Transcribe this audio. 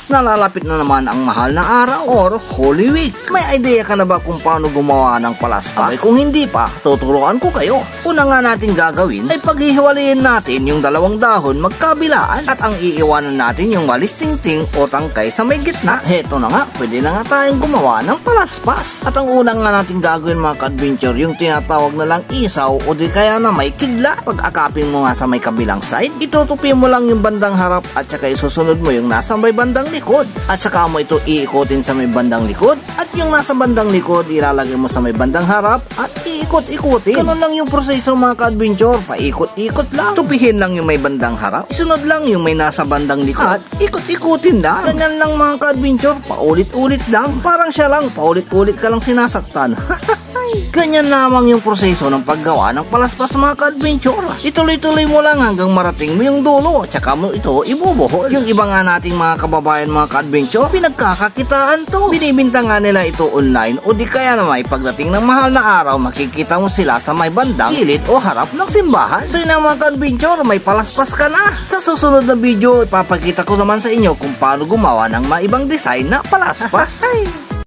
Nalalapit na naman ang mahal na araw or Holy Week. May idea ka na ba kung paano gumawa ng palaspas? Abay, kung hindi pa, tuturuan ko kayo. Una nga natin gagawin ay paghihiwalayin natin yung dalawang dahon magkabilaan at ang iiwanan natin yung malisting-ting o tangkay sa may gitna. Heto na nga, pwede na nga tayong gumawa ng palaspas. At ang unang nga natin gagawin mga ka-adventure, yung tinatawag na lang isaw o di kaya na may kidla. Pag-akapin mo nga sa may kabilang side, itutupi mo lang yung bandang harap at saka isusunod mo yung nasa may bandang likod. At saka mo ito iikutin sa may bandang likod at yung nasa bandang likod ilalagay mo sa may bandang harap at iikot-ikutin. Ganun lang yung proseso mga ka-adventure, paikot-ikot lang. Tupihin lang yung may bandang harap, isunod lang yung may nasa bandang likod at ikot-ikutin lang. Ganyan lang mga ka-adventure, paulit-ulit lang. Parang siya lang, paulit-ulit ka lang sinasaktan. Ganyan lamang yung proseso ng paggawa ng palaspas mga ka-adventure. Ituloy-tuloy mo lang hanggang marating mo yung dulo at saka mo ito ibubuhol. Yung iba nga nating mga kababayan mga ka-adventure, pinagkakakitaan to. Binibinta nga nila ito online o di kaya naman pagdating ng mahal na araw makikita mo sila sa may bandang gilid o harap ng simbahan. So yun na mga ka-adventure, may palaspas ka na. Sa susunod na video, ipapakita ko naman sa inyo kung paano gumawa ng maibang design na palaspas.